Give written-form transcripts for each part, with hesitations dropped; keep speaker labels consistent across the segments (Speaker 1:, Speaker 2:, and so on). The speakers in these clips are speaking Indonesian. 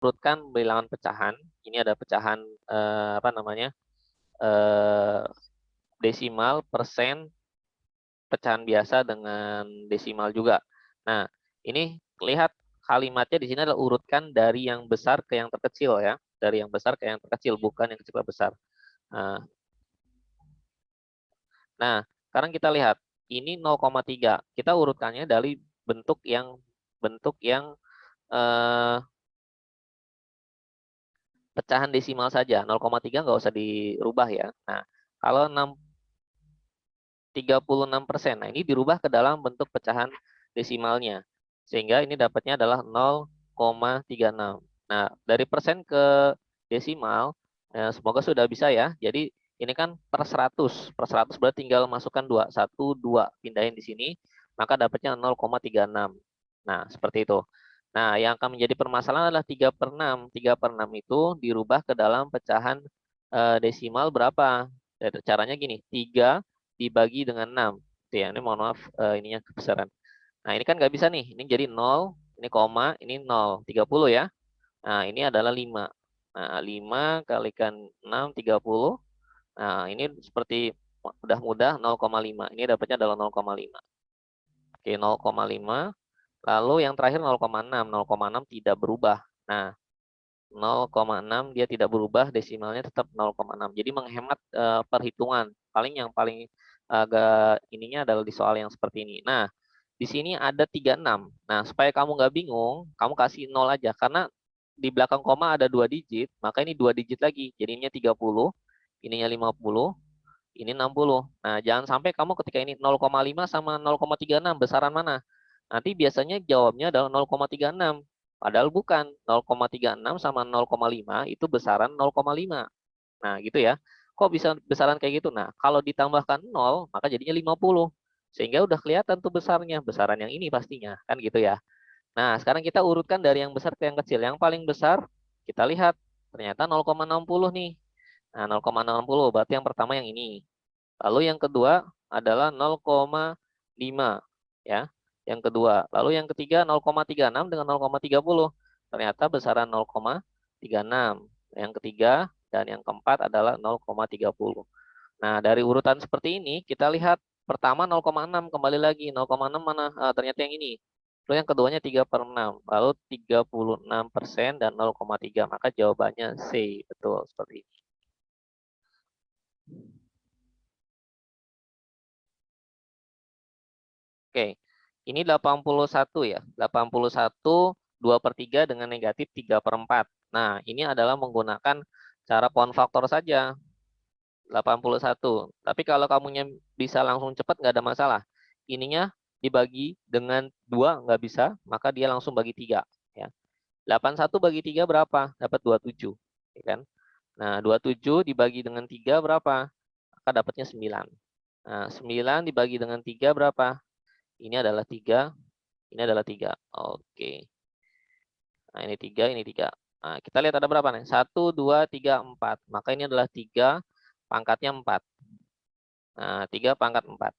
Speaker 1: urutkan bilangan pecahan. Ini ada pecahan apa namanya? eh, desimal, persen, pecahan biasa dengan desimal juga. Nah, ini lihat kalimatnya di sini adalah urutkan dari yang besar ke yang terkecil ya. Dari yang besar ke yang terkecil, bukan yang kecil ke besar. Nah, sekarang kita lihat ini 0,3. Kita urutkannya dari bentuk yang eh, pecahan desimal saja. 0,3 nggak usah dirubah ya. Nah, kalau 36%, nah ini dirubah ke dalam bentuk pecahan desimalnya. Sehingga ini dapatnya adalah 0,36. Nah, dari persen ke desimal, semoga sudah bisa ya. Jadi ini kan per 100. Per 100 berarti tinggal masukkan 2. 1, 2. Pindahin di sini, maka dapatnya 0,36. Nah, seperti itu. Nah, yang akan menjadi permasalahan adalah 3 per 6. 3 per 6 itu dirubah ke dalam pecahan desimal berapa? Caranya gini, 3 dibagi dengan 6. Gitu ya, ini mohon maaf ininya kebesaran. Nah, ini kan nggak bisa nih. Ini jadi 0, ini koma, ini 0. 30 ya. Nah, ini adalah 5. Nah, 5 kalikan 6, 30. Nah, ini seperti udah mudah 0,5. Ini dapatnya adalah 0,5. Oke, 0,5. Lalu yang terakhir 0,6. 0,6 tidak berubah. Nah, 0,6 dia tidak berubah, desimalnya tetap 0,6. Jadi menghemat perhitungan. Yang paling agak ininya adalah di soal yang seperti ini. Nah, di sini ada 36. Nah, supaya kamu nggak bingung, kamu kasih 0 aja. Karena di belakang koma ada 2 digit, maka ini 2 digit lagi. Jadinya 30, ininya 50, ini 60. Nah, jangan sampai kamu ketika ini 0,5 sama 0,36, besaran mana? Nanti biasanya jawabnya adalah 0,36. Padahal bukan. 0,36 sama 0,5 itu besaran 0,5. Nah, gitu ya. Kok bisa besaran kayak gitu? Nah, kalau ditambahkan 0, maka jadinya 50. Sehingga udah kelihatan tuh besarnya. Besaran yang ini pastinya. Kan gitu ya. Nah, sekarang kita urutkan dari yang besar ke yang kecil. Yang paling besar, kita lihat. Ternyata 0,60 nih. Nah, 0,60 berarti yang pertama yang ini. Lalu yang kedua adalah 0,5 ya. Yang kedua. Lalu yang ketiga 0,36 dengan 0,30. Ternyata besaran 0,36. Yang ketiga dan yang keempat adalah 0,30. Nah, dari urutan seperti ini kita lihat pertama 0,6 kembali lagi 0,6 mana? Ternyata yang ini. Lalu yang keduanya 3 per 6. Lalu 36% dan 0,3. Maka jawabannya C. Betul seperti ini. Oke, ini 81 ya. 81, 2 per 3 dengan negatif 3 per 4. Nah, ini adalah menggunakan cara pohon faktor saja. 81. Tapi kalau kamunya bisa langsung cepat, nggak ada masalah. Ininya dibagi dengan 2 nggak bisa, maka dia langsung bagi 3. Ya. 81 bagi 3 berapa? Dapat 27. Ya kan? Nah, 27 dibagi dengan 3 berapa? Maka dapatnya 9. Nah, 9 dibagi dengan 3 berapa? Ini adalah 3. Ini adalah 3. Oke. Nah, ini 3, ini 3. Nah, kita lihat ada berapa nih? 1, 2, 3, 4. Maka ini adalah 3 pangkatnya 4. Nah, 3 pangkat 4.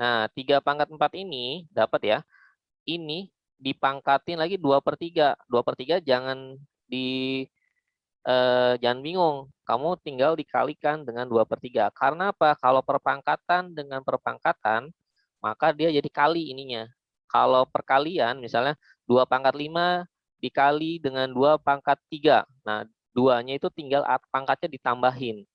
Speaker 1: Nah, 3 pangkat 4 ini dapat ya. Ini dipangkatin lagi 2 per 3. 2 per 3 jangan bingung. Kamu tinggal dikalikan dengan 2 per 3. Karena apa? Kalau perpangkatan dengan perpangkatan, maka dia jadi kali ininya. Kalau perkalian, misalnya 2 pangkat 5 dikali dengan 2 pangkat 3. Nah, 2-nya itu tinggal pangkatnya ditambahin.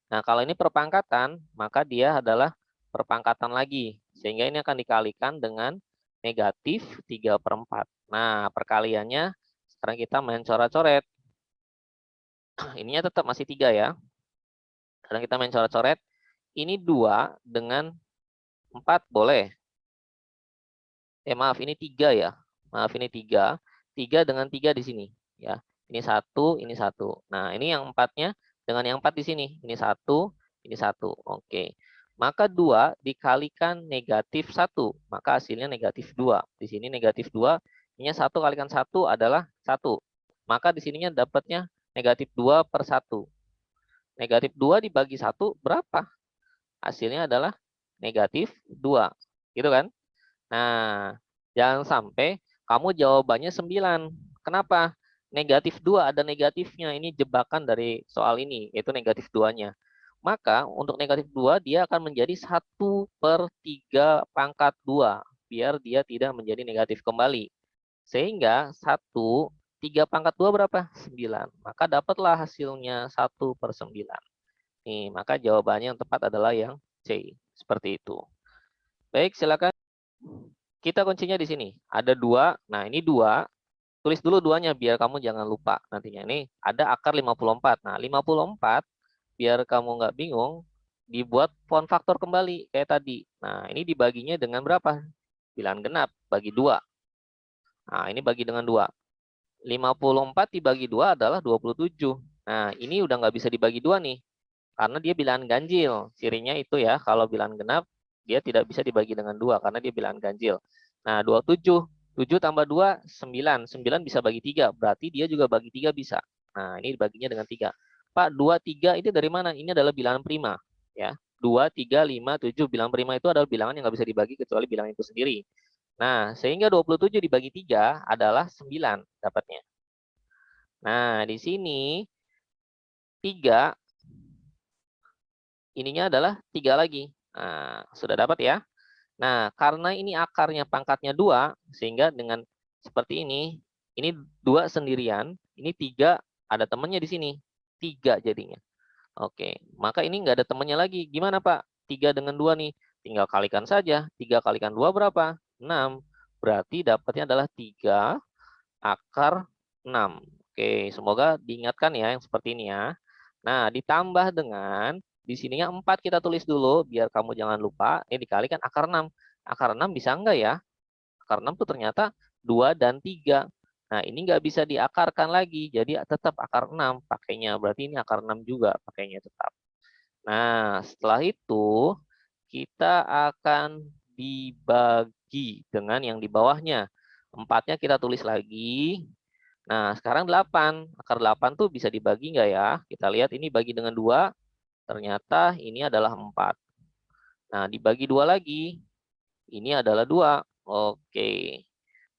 Speaker 1: Nah, kalau ini perpangkatan, maka dia adalah perpangkatan lagi. Sehingga ini akan dikalikan dengan negatif 3 per 4. Nah, perkaliannya sekarang kita main coret-coret. Ininya tetap masih 3 ya. Sekarang kita main coret-coret. Ini 2 dengan 4 boleh. Maaf, ini 3 ya. Maaf, ini 3. 3 dengan 3 di sini. Ya, ini 1, ini 1. Nah, ini yang 4-nya dengan yang 4 di sini. Ini 1, ini 1. Oke. Maka 2 dikalikan negatif 1. Maka hasilnya negatif 2. Di sini negatif 2. Ini 1 kalikan 1 adalah 1. Maka di sininya dapatnya negatif 2 per 1. Negatif 2 dibagi 1 berapa? Hasilnya adalah negatif 2. Gitu kan? Nah, jangan sampai kamu jawabannya 9. Kenapa? negatif 2 ada negatifnya. Ini jebakan dari soal ini, yaitu negatif 2-nya. Maka untuk negatif 2 dia akan menjadi 1/3 pangkat 2. Biar dia tidak menjadi negatif kembali. Sehingga 1/3 pangkat 2 berapa? 9. Maka dapatlah hasilnya 1/9. Nih, maka jawabannya yang tepat adalah yang C. Seperti itu. Baik, silakan. Kita kuncinya di sini. Ada 2. Nah, ini 2. Tulis dulu 2-nya biar kamu jangan lupa nantinya. Ini ada akar 54. Nah, 54 biar kamu nggak bingung, dibuat font faktor kembali kayak tadi. Nah, ini dibaginya dengan berapa? Bilangan genap, bagi 2. Nah, ini bagi dengan 2. 54 dibagi 2 adalah 27. Nah, ini udah nggak bisa dibagi 2 nih. Karena dia bilangan ganjil. Cirinya itu ya, kalau bilangan genap, dia tidak bisa dibagi dengan 2 karena dia bilangan ganjil. Nah, 27. 7 tambah 2, 9. 9 bisa bagi 3. Berarti dia juga bagi 3 bisa. Nah, ini dibaginya dengan 3. Pak, 2, 3 ini dari mana? Ini adalah bilangan prima. Ya, 2, 3, 5, 7. Bilangan prima itu adalah bilangan yang nggak bisa dibagi kecuali bilangan itu sendiri. Nah, sehingga 27 dibagi 3 adalah 9 dapatnya. Nah, di sini 3 ininya adalah 3 lagi. Nah, sudah dapat ya. Nah, karena ini akarnya pangkatnya 2, sehingga dengan seperti ini 2 sendirian, ini 3 ada temannya di sini. 3 jadinya. Oke, maka ini nggak ada temannya lagi. Gimana Pak? 3 dengan 2 nih. Tinggal kalikan saja. 3 kalikan 2 berapa? 6. Berarti dapatnya adalah 3 akar 6. Oke, semoga diingatkan ya yang seperti ini ya. Nah, ditambah dengan di sininya 4 kita tulis dulu biar kamu jangan lupa. Ini dikalikan akar 6. Akar 6 bisa enggak ya? Akar 6 tuh ternyata 2 dan 3. Nah, ini nggak bisa diakarkan lagi. Jadi tetap akar 6 pakainya. Berarti ini akar 6 juga pakainya tetap. Nah, setelah itu kita akan dibagi dengan yang di bawahnya. 4-nya kita tulis lagi. Nah, sekarang 8. Akar 8 tuh bisa dibagi nggak ya? Kita lihat ini bagi dengan 2. Ternyata ini adalah 4. Nah, dibagi 2 lagi. Ini adalah 2. Oke.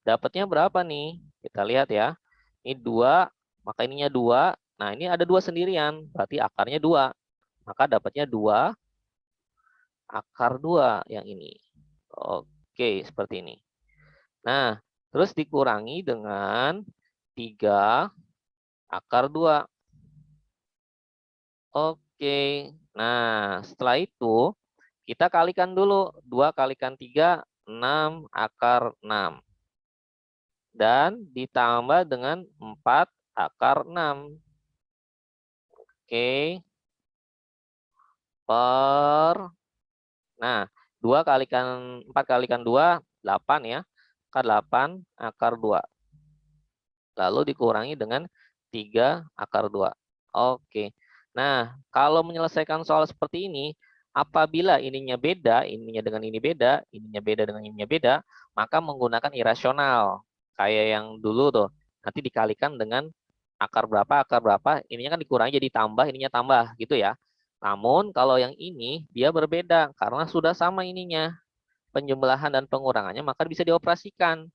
Speaker 1: Dapatnya berapa nih? Kita lihat ya. Ini 2, maka ininya 2. Nah, ini ada 2 sendirian. Berarti akarnya 2. Maka dapatnya 2 akar 2 yang ini. Oke, seperti ini. Nah, terus dikurangi dengan 3 akar 2. Oke. Nah, setelah itu kita kalikan dulu. 2 kalikan 3, 6 akar 6. Dan ditambah dengan 4 akar 6. Oke. Per. Nah, 2 kalikan 4 kalikan 2, 8 ya. Akar 8 akar 2. Lalu dikurangi dengan 3 akar 2. Oke. Nah, kalau menyelesaikan soal seperti ini, apabila ininya beda, ininya dengan ini beda, ininya beda dengan ininya beda, maka menggunakan irasional. Kayak yang dulu tuh. Nanti dikalikan dengan akar berapa, ininya kan dikurangi jadi tambah, ininya tambah gitu ya. Namun kalau yang ini dia berbeda karena sudah sama ininya. Penjumlahan dan pengurangannya maka bisa dioperasikan.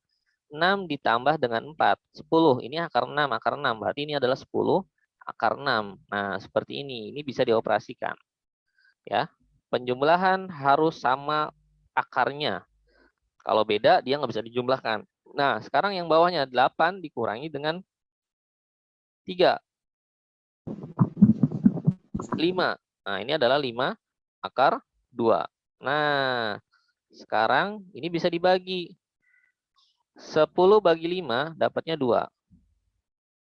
Speaker 1: 6 ditambah dengan 4, 10. Ini akar 6, akar 6. Berarti ini adalah 10 akar 6. Nah, seperti ini. Ini bisa dioperasikan. Ya, penjumlahan harus sama akarnya. Kalau beda, dia nggak bisa dijumlahkan. Nah, sekarang yang bawahnya 8 dikurangi dengan 3. 5. Nah, ini adalah 5 akar 2. Nah, sekarang ini bisa dibagi. 10 bagi 5 dapatnya 2.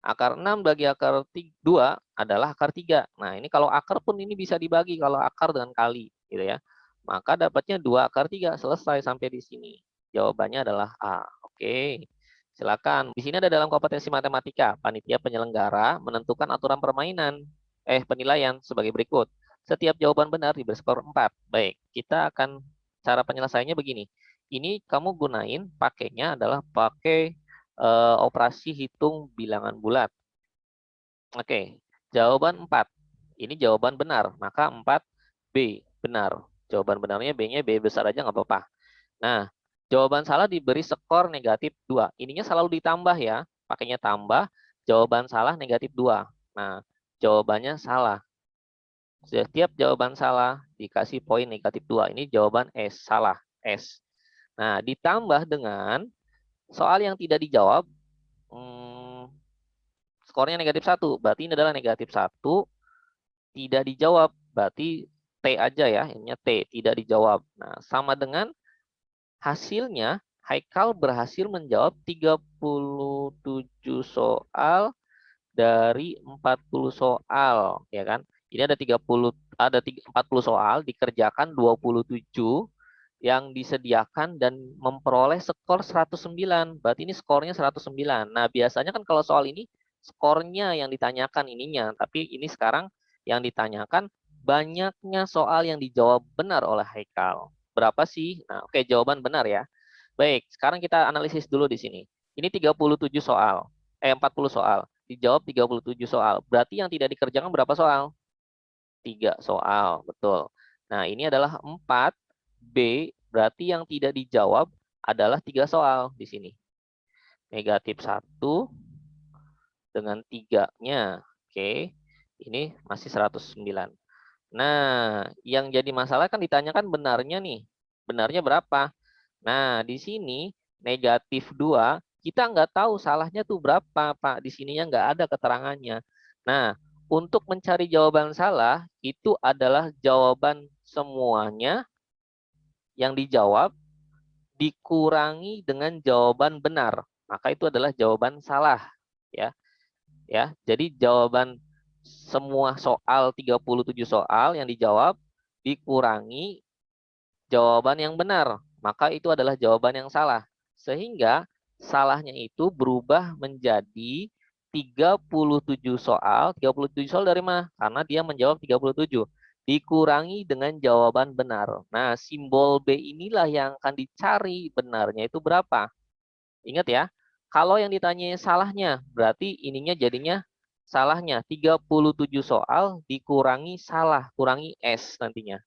Speaker 1: Akar 6 bagi akar 2 adalah akar 3. Nah, ini kalau akar pun ini bisa dibagi kalau akar dengan kali, gitu ya. Maka dapatnya 2 akar 3. Selesai sampai di sini. Jawabannya adalah A. Oke. Silakan. Di sini ada dalam kompetensi matematika, panitia penyelenggara menentukan aturan permainan, penilaian sebagai berikut. Setiap jawaban benar diberi skor 4. Baik, kita akan cara penyelesaiannya begini. Ini kamu gunain pakainya adalah pakai operasi hitung bilangan bulat. Oke, jawaban 4. Ini jawaban benar, maka 4B benar. Jawaban benarnya B-nya B besar aja nggak apa-apa. Nah, jawaban salah diberi skor negatif 2. Ininya selalu ditambah ya, pakainya tambah. Jawaban salah negatif 2. Nah, jawabannya salah. Setiap jawaban salah dikasih poin negatif 2. Ini jawaban S, salah, S. Nah, ditambah dengan soal yang tidak dijawab, skornya negatif 1. Berarti ini adalah negatif 1, tidak dijawab. Berarti T aja ya, ininya T, tidak dijawab. Nah, sama dengan hasilnya, Haikal berhasil menjawab 37 soal dari 40 soal, ya kan? Ini ada 40 soal dikerjakan 27 yang disediakan dan memperoleh skor 109. Berarti ini skornya 109. Nah, biasanya kan kalau soal ini skornya yang ditanyakan ininya, tapi ini sekarang yang ditanyakan banyaknya soal yang dijawab benar oleh Haikal. Berapa sih? Nah, oke, jawaban benar ya. Baik, sekarang kita analisis dulu di sini. Ini 37 soal. 40 soal. Dijawab 37 soal. Berarti yang tidak dikerjakan berapa soal? 3 soal, betul. Nah, ini adalah 4B, berarti yang tidak dijawab adalah 3 soal di sini. Negatif 1 dengan 3-nya. Oke, ini masih 109. Nah, yang jadi masalah kan ditanyakan benarnya nih. Benarnya berapa? Nah, di sini negatif 2, kita nggak tahu salahnya tuh berapa, Pak. Di sininya nggak ada keterangannya. Nah, untuk mencari jawaban salah, itu adalah jawaban semuanya yang dijawab dikurangi dengan jawaban benar. Maka itu adalah jawaban salah. Ya, ya. Jadi jawaban semua soal 37 soal yang dijawab dikurangi jawaban yang benar, maka itu adalah jawaban yang salah. Sehingga salahnya itu berubah menjadi 37 soal. 37 soal dari mana? Karena dia menjawab 37. Dikurangi dengan jawaban benar. Nah, simbol B inilah yang akan dicari benarnya itu berapa. Ingat ya, kalau yang ditanya salahnya, berarti ininya jadinya salahnya. 37 soal dikurangi salah, kurangi S nantinya.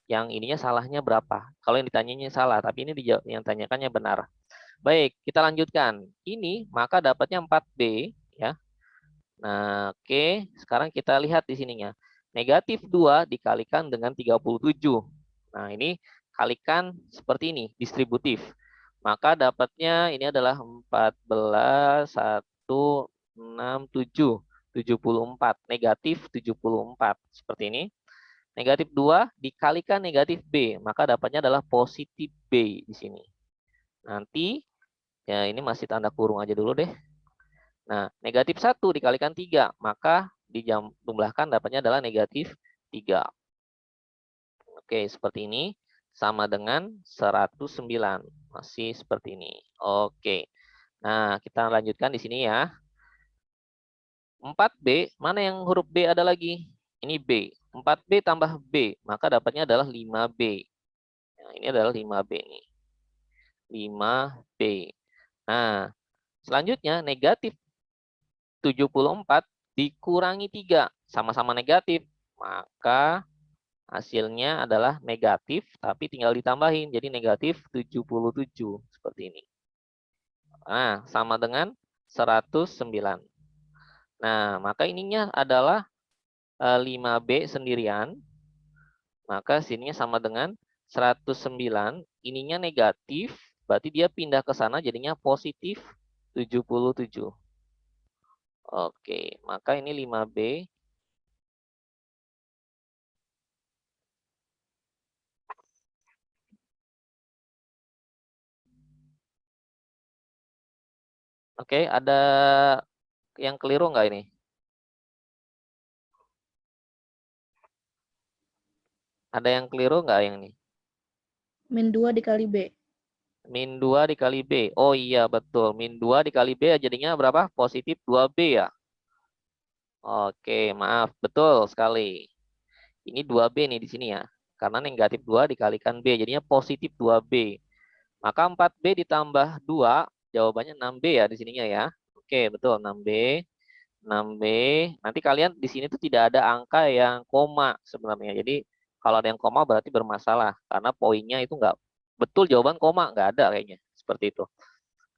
Speaker 1: Yang ininya salahnya berapa. Kalau yang ditanyanya salah, tapi ini yang tanyakannya benar. Baik, kita lanjutkan. Ini maka dapatnya 4B ya. Nah, oke, sekarang kita lihat di sininya. Negatif 2 dikalikan dengan 37. Nah, ini kalikan seperti ini, distributif. Maka dapatnya ini adalah 14, 1, 6, 7. 74. Negatif 74. Seperti ini. Negatif 2 dikalikan negatif B, maka dapatnya adalah positif B di sini. Nanti, ya ini masih tanda kurung aja dulu deh. Nah, negatif 1 dikalikan 3, maka dijumlahkan dapatnya adalah negatif 3. Oke, seperti ini. Sama dengan 109. Masih seperti ini. Oke. Nah, kita lanjutkan di sini ya. 4B, mana yang huruf B ada lagi? Ini B. 4B tambah B, maka dapatnya adalah 5B. Nah, ini adalah 5B nih. 5B. Nah, selanjutnya negatif 74 dikurangi 3. Sama-sama negatif. Maka hasilnya adalah negatif, tapi tinggal ditambahin. Jadi negatif 77. Seperti ini. Nah, sama dengan 109. Nah, maka ininya adalah 5B sendirian. Maka sininya sama dengan 109. Ininya negatif. Berarti dia pindah ke sana jadinya positif 77. Oke, maka ini 5B. Oke, ada yang keliru nggak ini? Ada yang keliru nggak yang ini?
Speaker 2: Min 2 dikali B.
Speaker 1: Min 2 dikali B. Oh iya, betul. Min 2 dikali B jadinya berapa? Positif 2B ya? Oke, maaf. Betul sekali. Ini 2B nih di sini ya. Karena negatif 2 dikalikan B. Jadinya positif 2B. Maka 4B ditambah 2, jawabannya 6B ya di sininya ya. Oke, betul 6B. 6B. Nanti kalian di sini tuh tidak ada angka yang koma sebenarnya. Jadi kalau ada yang koma berarti bermasalah. Karena poinnya itu nggak betul jawaban koma. Nggak ada kayaknya. Seperti itu.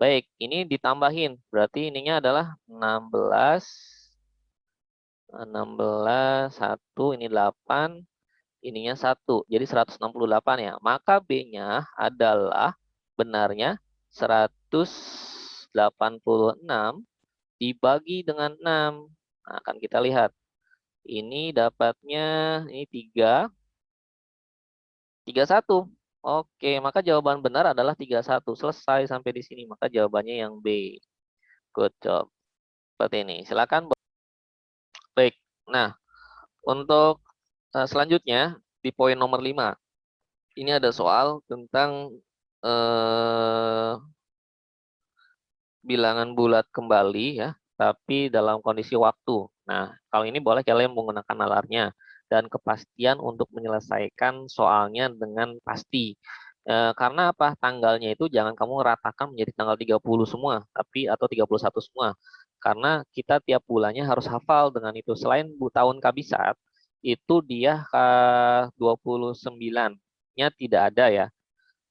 Speaker 1: Baik, ini ditambahin. Berarti ininya adalah 16, 1, ini 8, ininya 1. Jadi 168 ya. Maka B-nya adalah benarnya 186 dibagi dengan 6. Nah, akan kita lihat. Ini dapatnya ini 31. Oke, maka jawaban benar adalah 31. Selesai sampai di sini. Maka jawabannya yang B. Good job. Seperti ini. Silakan. Baik. Nah, untuk selanjutnya di poin nomor 5. Ini ada soal tentang bilangan bulat kembali ya, tapi dalam kondisi waktu. Nah, kalau ini boleh kalian menggunakan nalarnya dan kepastian untuk menyelesaikan soalnya dengan pasti. Karena apa? Tanggalnya itu jangan kamu ratakan menjadi tanggal 30 semua, tapi atau 31 semua. Karena kita tiap bulannya harus hafal dengan itu. Selain tahun kabisat, itu dia 29-nya tidak ada ya.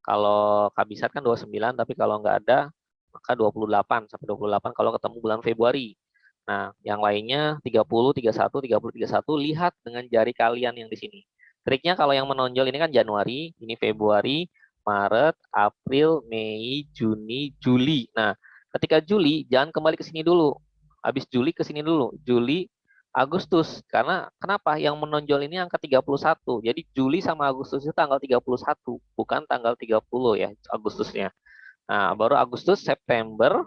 Speaker 1: Kalau kabisat kan 29, tapi kalau nggak ada, maka 28 sampai 28 kalau ketemu bulan Februari. Nah, yang lainnya 30, 31, 30, 31, lihat dengan jari kalian yang di sini. Triknya kalau yang menonjol ini kan Januari, ini Februari, Maret, April, Mei, Juni, Juli. Nah, ketika Juli, jangan kembali ke sini dulu. Habis Juli ke sini dulu. Juli, Agustus. Karena kenapa? Yang menonjol ini angka 31. Jadi Juli sama Agustus itu tanggal 31, bukan tanggal 30 ya Agustusnya. Nah, baru Agustus, September,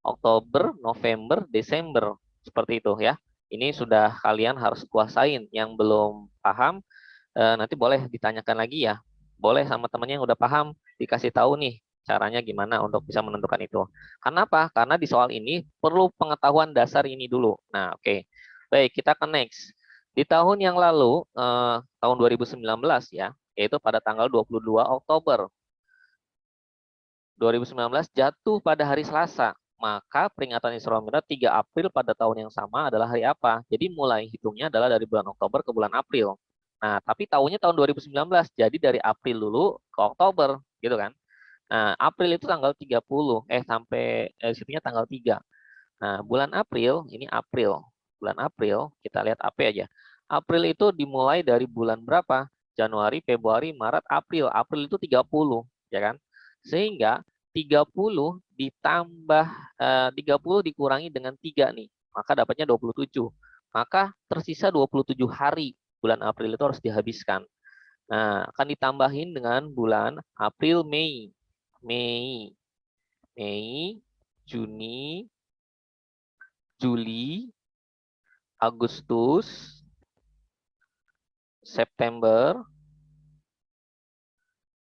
Speaker 1: Oktober, November, Desember. Seperti itu ya. Ini sudah kalian harus kuasain. Yang belum paham, nanti boleh ditanyakan lagi ya. Boleh sama temannya yang udah paham, dikasih tahu nih caranya gimana untuk bisa menentukan itu. Karena apa? Karena di soal ini perlu pengetahuan dasar ini dulu. Nah, oke. Baik, kita ke next. Di tahun yang lalu, tahun 2019 ya, yaitu pada tanggal 22 Oktober 2019 jatuh pada hari Selasa. Maka peringatan Isra Mi'raj 3 April pada tahun yang sama adalah hari apa? Jadi mulai hitungnya adalah dari bulan Oktober ke bulan April. Nah, tapi tahunnya tahun 2019. Jadi dari April dulu ke Oktober, gitu kan? Nah, April itu tanggal 30, sampai situnya tanggal 3. Nah, bulan April, ini April. Bulan April, kita lihat AP aja. April itu dimulai dari bulan berapa? Januari, Februari, Maret, April. April itu 30, ya kan? Sehingga 30 ditambah 30 dikurangi dengan 3 nih. Maka dapatnya 27. Maka tersisa 27 hari bulan April itu harus dihabiskan. Nah, akan ditambahin dengan bulan April, Mei. Mei, Mei, Juni, Juli, Agustus, September,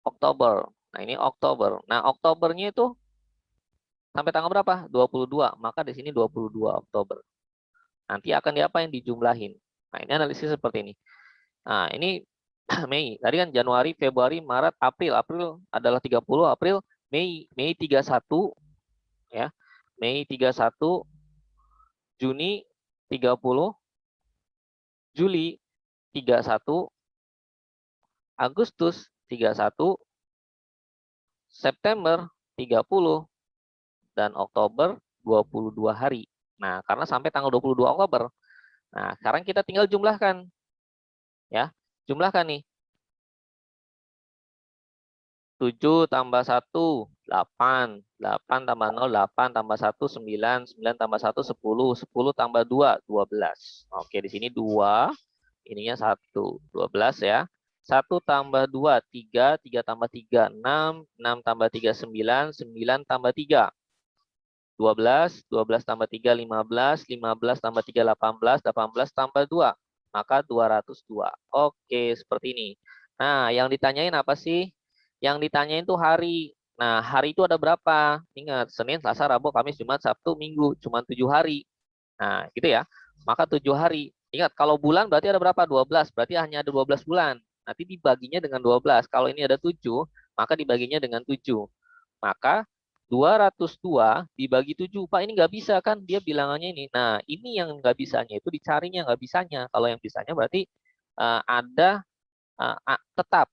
Speaker 1: Oktober. Nah, ini Oktober. Nah, Oktobernya itu sampai tanggal berapa? 22. Maka di sini 22 Oktober. Nanti akan diapain? Dijumlahin. Nah, ini analisis seperti ini. Nah, ini Mei. Tadi kan Januari, Februari, Maret, April. April adalah 30, April, Mei. Mei 31, ya. Mei 31, Juni 30, Juli 31, Agustus 31, September 30, dan Oktober 22 hari. Nah, karena sampai tanggal 22 Oktober. Nah, sekarang kita tinggal jumlahkan. Ya, jumlahkan nih. 7 tambah 1, 8. 8 tambah 0, 8 tambah 1, 9. 9 tambah 1, 10. 10 tambah 2, 12. Oke, di sini 2. Ininya 1. 12 ya. 1 tambah 2, 3. 3 tambah 3, 6. 6 tambah 3, 9. 9 tambah 3, 12, 12 tambah 3, 15, 15 tambah 3, 18, 18 tambah 2, maka 202. Oke, seperti ini. Nah, yang ditanyain apa sih? Yang ditanyain tuh hari. Nah, hari itu ada berapa? Ingat, Senin, Selasa, Rabu, Kamis, Jumat, Sabtu, Minggu. Cuma 7 hari. Nah, gitu ya. Maka 7 hari. Ingat, kalau bulan berarti ada berapa? 12. Berarti hanya ada 12 bulan. Nanti dibaginya dengan 12. Kalau ini ada 7, maka dibaginya dengan 7. Maka 202 dibagi 7. Pak, ini nggak bisa kan? Dia bilangannya ini. Nah, ini yang nggak bisanya itu dicarinya nggak bisanya. Kalau yang bisanya berarti ada tetap.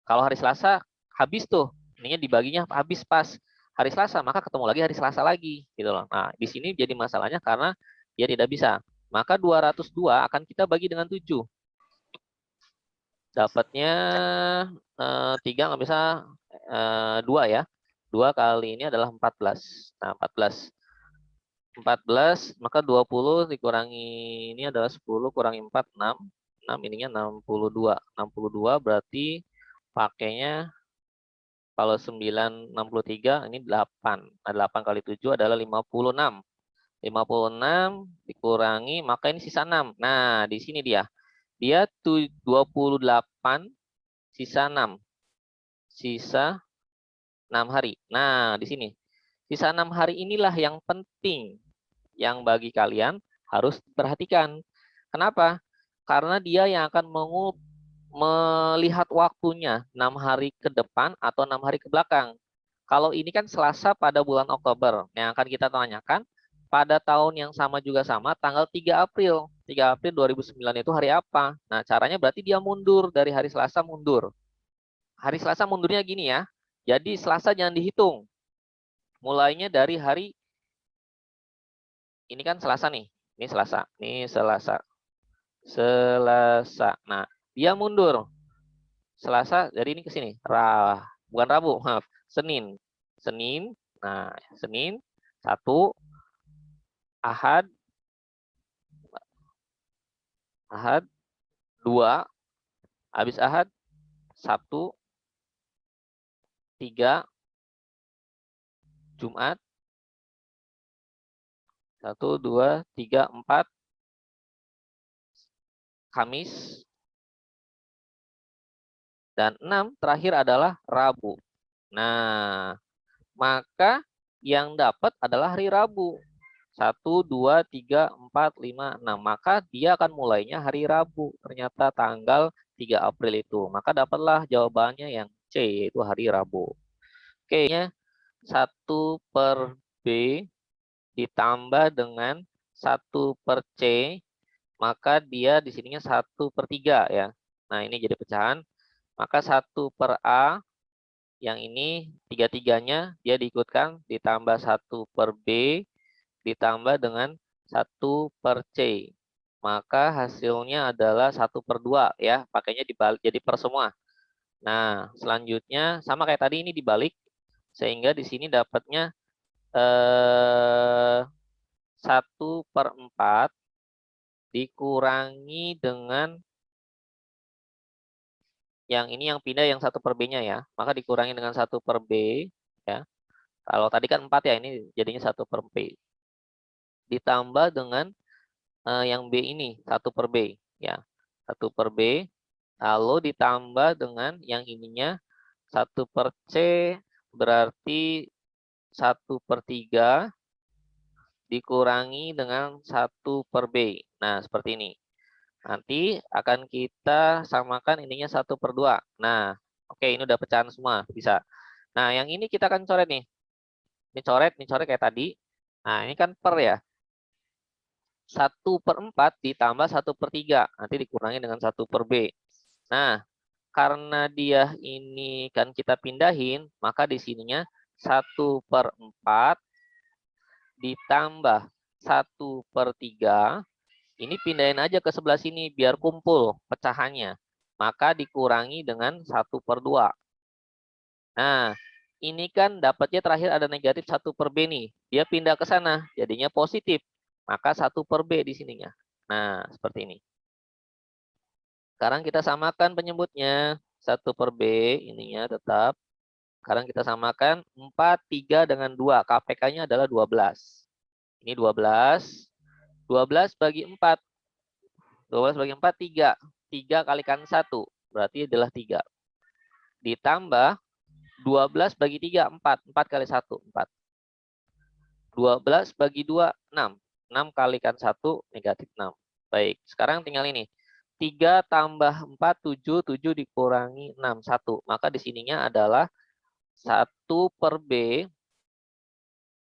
Speaker 1: Kalau hari Selasa habis tuh. Ininya dibaginya habis pas. hari Selasa, maka ketemu lagi hari Selasa lagi, gitu loh. Nah, di sini jadi masalahnya karena dia tidak bisa. Maka 202 akan kita bagi dengan 7. Dapatnya 3 nggak bisa 2 ya. 2 kali ini adalah 14. Nah, 14, maka 20 dikurangi ini adalah 10 kurangi 4, 6. 6 ininya 62. 62 berarti pakainya kalau 9, 63 ini 8. Nah, 8 kali 7 adalah 56. 56 dikurangi, maka ini sisa 6. Nah, di sini dia. Dia 28 sisa 6. Sisa 6 hari. Nah, di sini. Sisa 6 hari inilah yang penting. Yang bagi kalian harus perhatikan. Kenapa? Karena dia yang akan melihat waktunya 6 hari ke depan atau 6 hari ke belakang. Kalau ini kan Selasa pada bulan Oktober. Yang akan kita tanyakan pada tahun yang sama juga sama tanggal 3 April. 3 April 2009 itu hari apa? Nah, caranya berarti dia mundur dari hari Selasa mundur. Hari Selasa mundurnya gini ya. Jadi Selasa jangan dihitung. Mulainya dari hari ini kan Selasa nih. Ini Selasa. Ini Selasa. Selasa. Nah, dia mundur. Selasa dari ini ke sini. Bukan Rabu, maaf. Senin. Senin. Nah, Senin 1, Ahad 2, habis Ahad 1, 3, Jumat 1, 2, 3, 4, Kamis, dan 6 terakhir adalah Rabu. Nah, maka yang dapat adalah hari Rabu. 1, 2, 3, 4, 5, 6. Maka dia akan mulainya hari Rabu. Ternyata tanggal 3 April itu. Maka dapatlah jawabannya yang C, yaitu hari Rabu. Oke, 1 per B ditambah dengan 1 per C, maka dia di sininya 1 per 3 ya. Nah, ini jadi pecahan. Maka 1 per A, yang ini 3-3-nya dia diikutkan, ditambah 1 per B, ditambah dengan 1 per C. Maka hasilnya adalah 1 per 2 ya. Pakainya dibalik jadi per semua. Nah, selanjutnya sama kayak tadi ini dibalik. Sehingga di sini dapatnya 1 per 4 dikurangi dengan yang ini yang pindah yang 1 per B-nya ya. Maka dikurangi dengan 1 per B ya. Kalau tadi kan 4 ya, ini jadinya 1 per B. Ditambah dengan yang B ini 1 per B ya. 1 per B lalu ditambah dengan yang ininya 1 per C berarti 1 per 3 dikurangi dengan 1 per B. Nah, seperti ini. Nanti akan kita samakan ininya 1 per 2. Nah, oke, ini udah pecahan semua, bisa. Nah, yang ini kita akan coret nih. Ini coret kayak tadi. Nah, ini kan per ya. 1 per 4 ditambah 1 per 3. Nanti dikurangi dengan 1 per B. Nah, karena dia ini kan kita pindahin, maka di sininya 1 per 4 ditambah 1 per 3. Ini pindahin aja ke sebelah sini biar kumpul pecahannya. Maka dikurangi dengan 1 per 2. Nah, ini kan dapatnya terakhir ada negatif 1 per B nih. Dia pindah ke sana, jadinya positif. Maka 1 per B di sininya. Nah, seperti ini. Sekarang kita samakan penyebutnya. 1 per B ininya tetap. Sekarang kita samakan 4, 3 dengan 2. KPK-nya adalah 12. Ini 12. 12 bagi 4. 12 bagi 4, 3. 3 kalikan 1. Berarti adalah 3. Ditambah 12 bagi 3, 4. 4 kali 1, 4. 12 bagi 2, 6. 6 kalikan 1, negatif 6. Baik, sekarang tinggal ini. 3 tambah 4, 7. 7 dikurangi 6, 1. Maka di sininya adalah 1 per B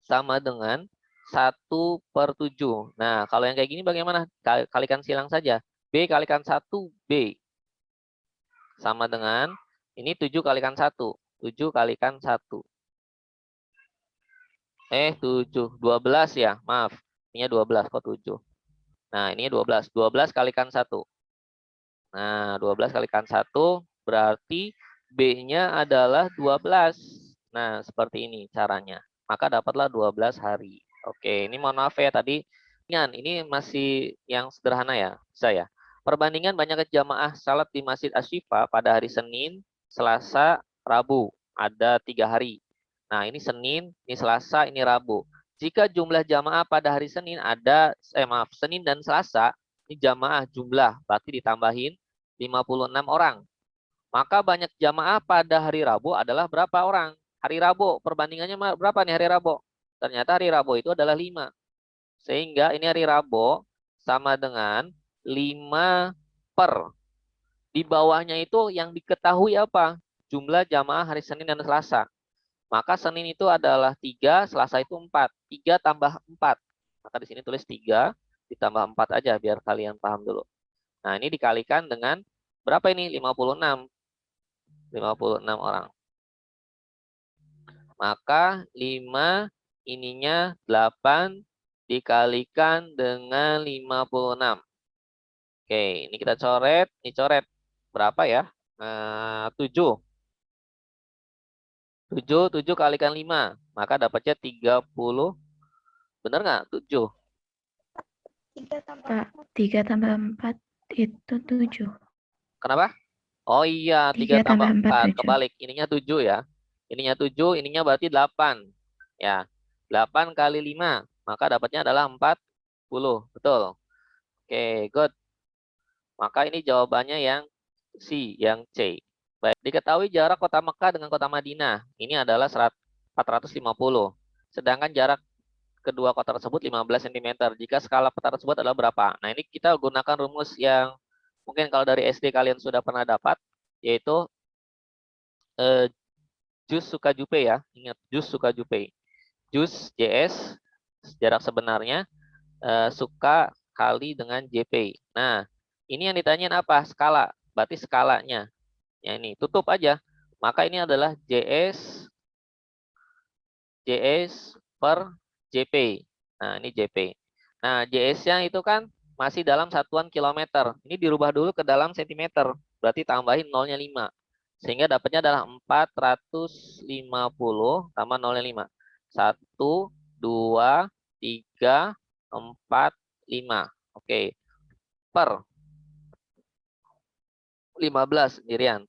Speaker 1: sama dengan 1 per 7. Nah, kalau yang kayak gini bagaimana? Kalikan silang saja. B kalikan 1, B. Sama dengan, ini 7 kalikan 1. 7 kalikan 1. 7. 12 ya, maaf. Ininya 12, kok 7. Nah, ini 12. 12 kalikan 1. Nah, 12 kalikan 1 berarti B-nya adalah 12. Nah, seperti ini caranya. Maka dapatlah 12 hari. Oke, ini mohon maaf ya tadi. Ini masih yang sederhana ya, saya. Perbandingan banyaknya jamaah salat di Masjid Asy-Syifa pada hari Senin, Selasa, Rabu. Ada 3 hari. Nah, ini Senin, ini Selasa, ini Rabu. Jika jumlah jamaah pada hari Senin Senin dan Selasa, ini jamaah jumlah, berarti ditambahin 56 orang. Maka banyak jamaah pada hari Rabu adalah berapa orang? Hari Rabu, perbandingannya berapa nih hari Rabu? Ternyata hari Rabu itu adalah 5. Sehingga ini hari Rabu sama dengan 5 per. Di bawahnya itu yang diketahui apa? Jumlah jamaah hari Senin dan Selasa. Maka Senin itu adalah 3, Selasa itu 4. 3 tambah 4. Maka di sini tulis 3 ditambah 4 aja biar kalian paham dulu. Nah, ini dikalikan dengan berapa ini? 56. 56 orang. Maka 5 ininya 8 dikalikan dengan 56. Oke, ini kita coret. Ini coret berapa ya? 7. 7 kalikan 5. Maka dapatnya 30. Benar nggak? 7.
Speaker 2: 3 tambah 4 itu 7.
Speaker 1: Kenapa? Oh iya, 3
Speaker 2: 3
Speaker 1: tambah
Speaker 2: tambah 4,
Speaker 1: 4.
Speaker 2: 7.
Speaker 1: Kebalik. Ininya 7 ya. Ininya 7, ininya berarti 8. Ya. 8 kali 5. Maka dapatnya adalah 40. Betul. Oke, good. Maka ini jawabannya yang C, yang C. Baik, diketahui jarak kota Mekah dengan kota Madinah. Ini adalah 450. Sedangkan jarak kedua kota tersebut 15 cm. Jika skala peta tersebut adalah berapa? Nah, ini kita gunakan rumus yang mungkin kalau dari SD kalian sudah pernah dapat, yaitu Jus suka Jupe ya. Ingat, Jus suka Jupe. Jus, JS, jarak sebenarnya, suka kali dengan JP. Nah, ini yang ditanyain apa? Skala. Berarti skalanya. Ya ini, tutup aja. Maka ini adalah JS per JP. Nah, ini JP. Nah, JS-nya itu kan masih dalam satuan kilometer. Ini dirubah dulu ke dalam sentimeter. Berarti tambahin nolnya 5. Sehingga dapatnya adalah 450 tambah nolnya 5. 1, 2, 3, 4, 5. Oke. Per 15 sendirian.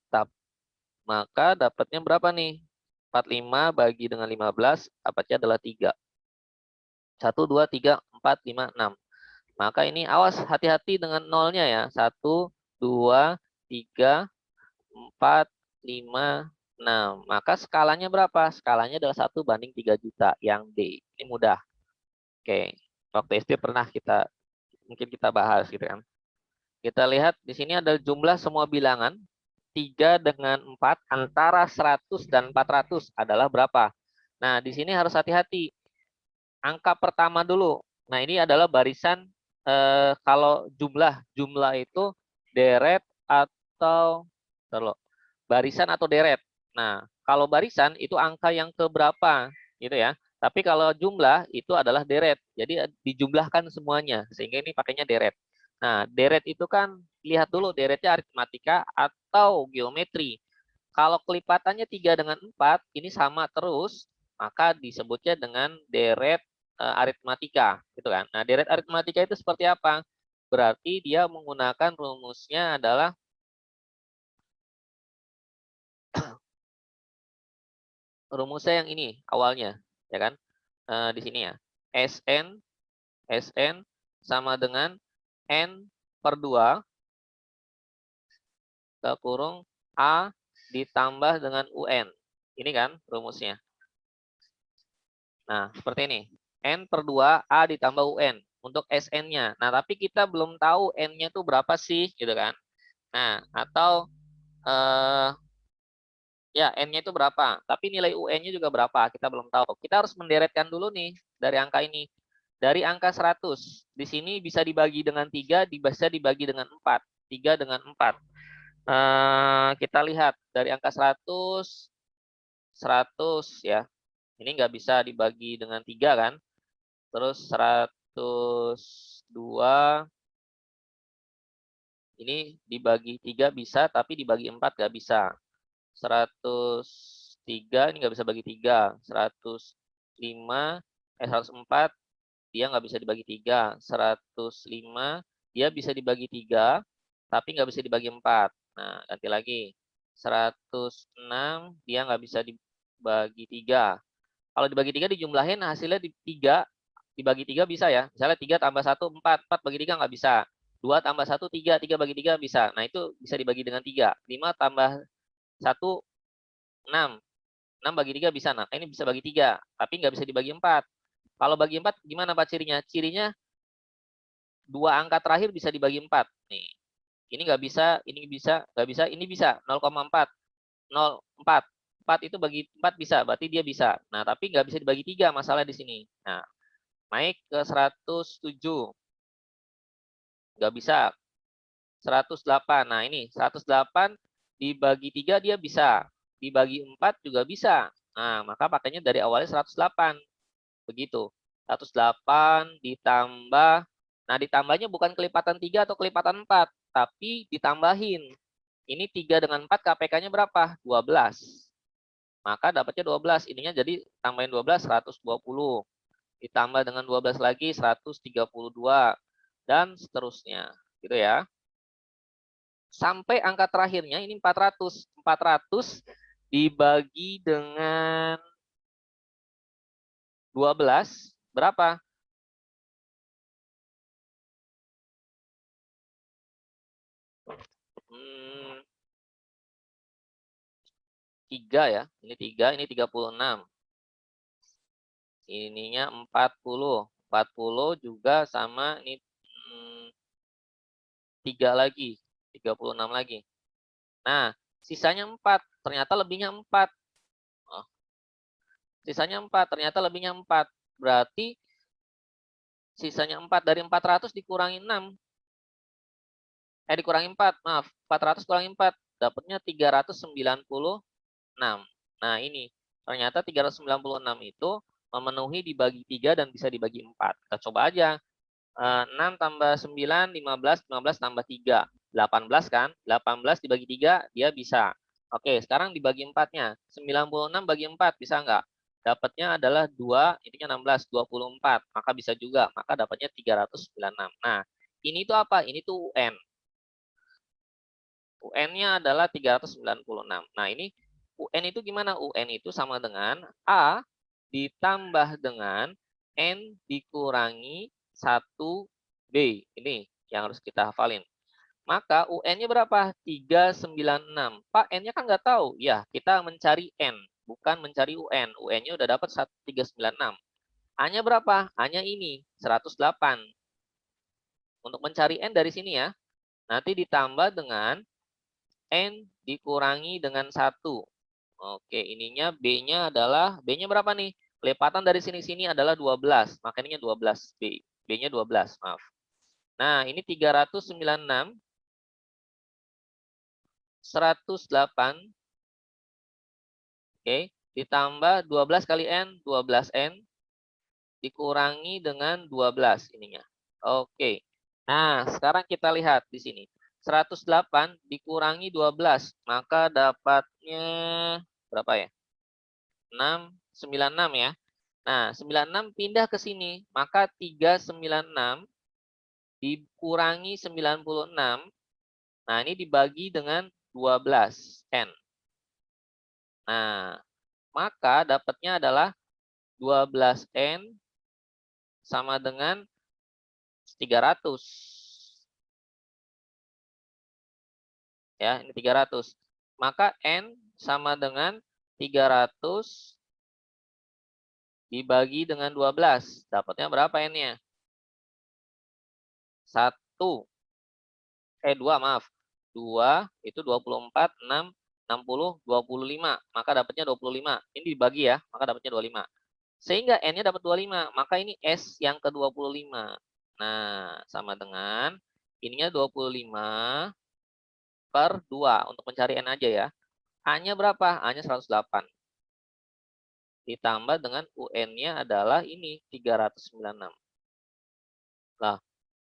Speaker 1: Maka dapatnya berapa nih? 45 bagi dengan 15, dapatnya adalah 3. 1, 2, 3, 4, 5, 6. Maka ini awas hati-hati dengan nolnya ya. 1, 2, 3, 4, 5, 6. Maka skalanya berapa? Skalanya adalah 1 banding 3 juta. Yang D. Ini mudah. Oke. Waktu SD pernah mungkin kita bahas gitu kan. Kita lihat di sini ada jumlah semua bilangan. 3 dengan 4 antara 100 dan 400 adalah berapa? Nah, di sini harus hati-hati. Angka pertama dulu. Nah, ini adalah barisan kalau jumlah itu deret atau barisan atau deret. Nah, kalau barisan itu angka yang keberapa gitu ya. Tapi kalau jumlah itu adalah deret. Jadi dijumlahkan semuanya sehingga ini pakainya deret. Nah, deret itu kan lihat dulu deretnya aritmatika atau geometri. Kalau kelipatannya 3 dengan 4 ini sama terus, maka disebutnya dengan deret aritmatika, gitu kan. Nah, deret aritmatika itu seperti apa? Berarti dia menggunakan rumusnya adalah rumusnya yang ini awalnya, ya kan? Di sini ya. SN sama dengan N per 2 ke kurung A ditambah dengan UN. Ini kan rumusnya. Nah, seperti ini. N per 2 A ditambah UN untuk SN-nya. Nah, tapi kita belum tahu N-nya itu berapa sih, gitu kan. Nah, atau ya N-nya itu berapa. Tapi nilai UN-nya juga berapa, kita belum tahu. Kita harus menderetkan dulu nih dari angka ini. Dari angka 100. Di sini bisa dibagi dengan 3, bisa dibagi dengan 4. 3 dengan 4. Kita lihat dari angka 100 ya. Ini nggak bisa dibagi dengan 3 kan. Terus 102 ini dibagi 3 bisa, tapi dibagi 4 nggak bisa. 103 ini nggak bisa bagi 3. 104 dia nggak bisa dibagi 3. 105 dia bisa dibagi 3, tapi nggak bisa dibagi 4. Nah, ganti lagi. 106 dia nggak bisa dibagi 3. Kalau dibagi 3 dijumlahin hasilnya di 3, dibagi 3 bisa ya. Misalnya 3 tambah 1, 4. 4 bagi 3 nggak bisa. 2 tambah 1, 3. 3 bagi 3 bisa. Nah, itu bisa dibagi dengan 3. 5 tambah 1, 6. 6 bagi 3 bisa. Nah, ini bisa bagi 3. Tapi nggak bisa dibagi 4. Kalau bagi 4 gimana Pak cirinya? Cirinya 2 angka terakhir bisa dibagi 4. Nih. Ini nggak bisa, ini bisa, nggak bisa, ini bisa. 0,4. 0,4. 4 itu bagi 4 bisa, berarti dia bisa. Nah, tapi nggak bisa dibagi 3 masalah di sini. Nah, naik ke 107. Nggak bisa. 108. Nah, ini 108 dibagi 3 dia bisa. Dibagi 4 juga bisa. Nah, maka pakainya dari awalnya 108. Begitu. 108 ditambah. Nah, ditambahnya bukan kelipatan 3 atau kelipatan 4. Tapi ditambahin. Ini 3 dengan 4 KPK-nya berapa? 12. Maka dapatnya 12. Ininya jadi tambahin 12, 120. Ditambah dengan 12 lagi, 132. Dan seterusnya. Gitu ya. Sampai angka terakhirnya ini 400. 400 dibagi dengan 12 berapa? Hmm, 3 ya. Ini 3, ini 36. Ininya 40. 40 juga sama ini 3 lagi. 36 lagi. Nah, sisanya 4. Ternyata lebihnya 4. Oh, sisanya 4. Ternyata lebihnya 4. Berarti sisanya 4. Dari 400 dikurangi 6. Dikurangi 4. Maaf. 400 kurangi 4. Dapatnya 396. Nah, ini. Ternyata 396 itu memenuhi dibagi 3 dan bisa dibagi 4. Kita coba aja. 6 tambah 9, 15, 15 tambah 3. 18 kan? 18 dibagi 3, dia bisa. Oke, sekarang dibagi 4-nya. 96 bagi 4, bisa nggak? Dapatnya adalah 2, ininya 16, 24. Maka bisa juga. Maka dapatnya 396. Nah, ini tuh apa? Ini tuh UN. UN-nya adalah 396. Nah, ini UN itu gimana? UN itu sama dengan A ditambah dengan N dikurangi 1B. Ini yang harus kita hafalin. Maka UN-nya berapa? 396. Pak, N-nya kan nggak tahu. Ya, kita mencari N, bukan mencari UN. UN-nya udah dapat 396. A-nya berapa? A-nya ini, 108. Untuk mencari N dari sini ya, nanti ditambah dengan N dikurangi dengan 1. Oke, ininya B-nya adalah, B-nya berapa nih? Kelipatan dari sini-sini adalah 12. Makanya 12 B. B-nya 12, maaf. Nah, ini 396, 108. Oke, ditambah 12 kali N, 12N. Dikurangi dengan 12 ininya. Oke. Nah, sekarang kita lihat di sini. 108 dikurangi 12, maka dapatnya berapa ya? 696 ya. Nah, 96 pindah ke sini, maka 396 dikurangi 96. Nah, ini dibagi dengan 12N. Nah, maka dapatnya adalah 12N sama dengan 300. Ya, ini 300. Maka N sama dengan 300 dibagi dengan 12. Dapatnya berapa N-nya? 1. 2, maaf. 2 itu 24, 6, 60, 25. Maka dapatnya 25. Ini dibagi ya, maka dapatnya 25. Sehingga N-nya dapat 25. Maka ini S yang ke-25. Nah, sama dengan ininya 25 per 2. Untuk mencari N aja ya. A-nya berapa? A-nya 108. ditambah dengan UN-nya adalah ini 396. Nah,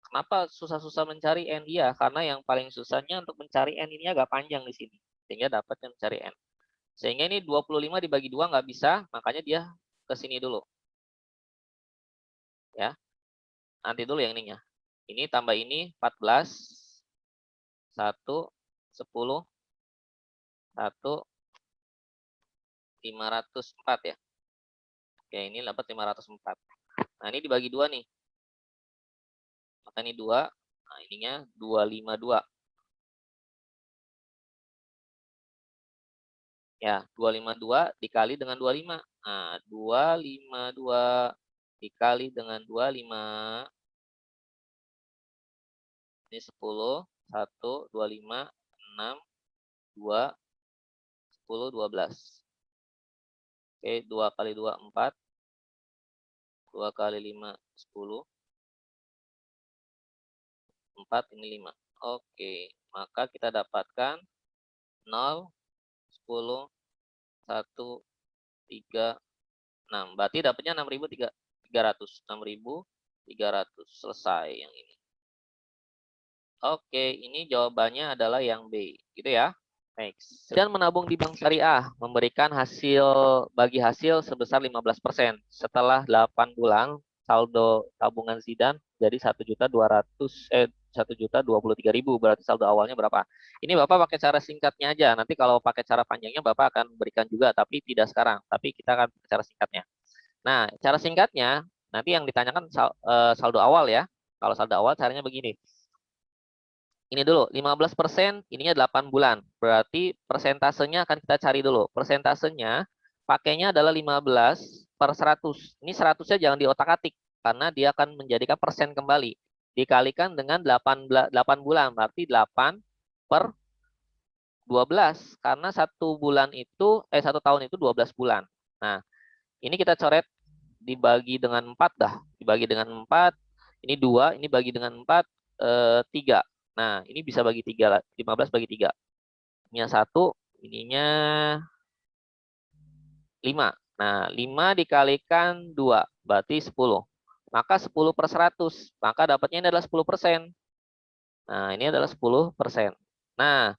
Speaker 1: kenapa susah-susah mencari N? Iya, karena yang paling susahnya untuk mencari N ini agak panjang di sini. Sehingga dapatnya mencari N. Sehingga ini 25 dibagi 2 nggak bisa, makanya dia ke sini dulu. Ya, nanti dulu yang ininya. Ini tambah ini 14, 1, 10, 1, 504 ya. Oke, ini dapat 504. Nah, ini dibagi 2 nih. Maka ini 2, nah ininya 252. Ya, 252 dikali dengan 25. Nah, 252 dikali dengan 25. Ini 10, 1, 25, 6, 2, 10, 12. Oke, 2 kali 2, 4. 2 kali 5, 10. 4, ini 5. Oke, maka kita dapatkan 0, 10, 1, 3, 6. Berarti dapatnya 6.300. 6.300. Selesai yang ini. Oke, ini jawabannya adalah yang B. Gitu ya. Next. Dan menabung di bank syariah memberikan bagi hasil sebesar 15%. Setelah 8 bulan, saldo tabungan Zidan jadi 1.223.000. Berarti saldo awalnya berapa? Ini Bapak pakai cara singkatnya aja. Nanti kalau pakai cara panjangnya Bapak akan berikan juga, tapi tidak sekarang. Tapi kita akan pakai cara singkatnya. Nah, cara singkatnya nanti yang ditanyakan saldo awal ya. Kalau saldo awal caranya begini. Ini dulu, 15%, ininya 8 bulan. Berarti persentasenya akan kita cari dulu. Persentasenya pakainya adalah 15 per 100. Ini 100-nya jangan diotak-atik, karena dia akan menjadikan persen kembali. Dikalikan dengan 8 bulan, berarti 8 per 12. Karena 1 tahun itu 12 bulan. Nah, ini kita coret dibagi dengan 4 dah. Dibagi dengan 4, ini 2, ini bagi dengan 4, 3. Nah, ini bisa bagi 3 lah. 15 bagi 3. Ininya 1, ininya 5. Nah, 5 dikalikan 2, berarti 10. Maka 10 per 100. Maka dapatnya ini adalah 10%. Nah, ini adalah 10%. Nah,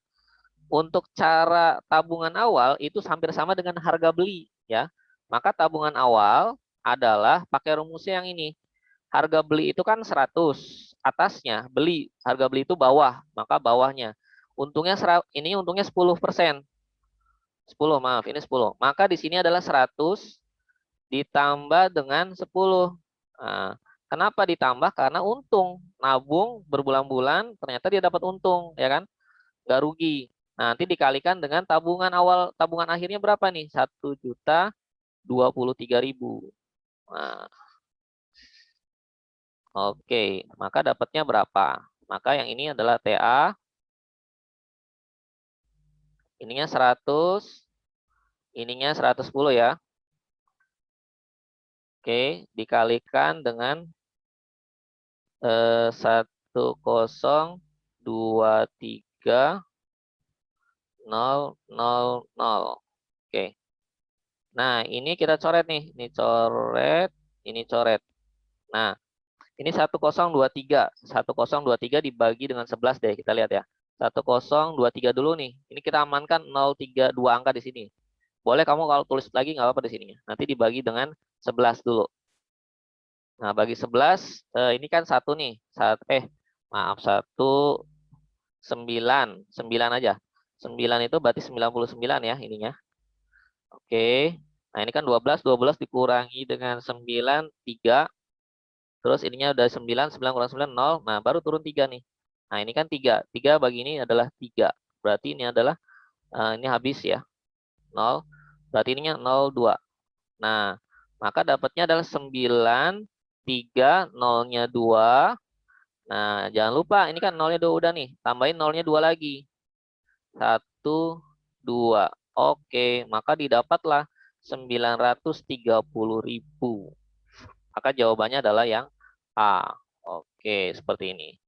Speaker 1: untuk cara tabungan awal itu hampir sama dengan harga beli. Ya. Maka tabungan awal adalah pakai rumusnya yang ini. Harga beli itu kan 100, atasnya beli, harga beli itu bawah, maka bawahnya. Ini untungnya 10%. 10, maaf, ini 10. Maka di sini adalah 100 ditambah dengan 10. Nah, kenapa ditambah? Karena untung. Nabung berbulan-bulan, ternyata dia dapat untung, ya kan? Nggak rugi. Nah, nanti dikalikan dengan tabungan awal, tabungan akhirnya berapa nih? 1.023.000. Nah, oke, maka dapatnya berapa? Maka yang ini adalah TA. Ininya 100. Ininya 110 ya. Oke, dikalikan dengan 1023.000. Oke. Nah, ini kita coret nih. Ini coret, ini coret. Nah, ini 1023. 1023 dibagi dengan 11 deh, kita lihat ya. 1023 dulu nih. Ini kita amankan 032 angka di sini. Boleh kamu kalau tulis lagi nggak apa-apa di sininya. Nanti dibagi dengan 11 dulu. Nah, bagi 11, ini kan 1 nih. Maaf, 1, 9. 9 aja. 9 itu berarti 99 ya ininya. Oke. Nah, ini kan 12. 12 dikurangi dengan 9, 3. Terus ininya udah 9. 9 kurang 9, 0. Nah, baru turun 3 nih. Nah, ini kan 3. 3 bagi ini adalah 3. Berarti ini adalah, ini habis ya. 0. Berarti ininya 02. Nah, maka dapatnya adalah 9, 3, 0-nya 2. Nah, jangan lupa ini kan 0-nya 2 udah nih. Tambahin 0-nya 2 lagi. 1, 2. Oke, maka didapatlah 930.000. Maka jawabannya adalah yang A. Oke, seperti ini.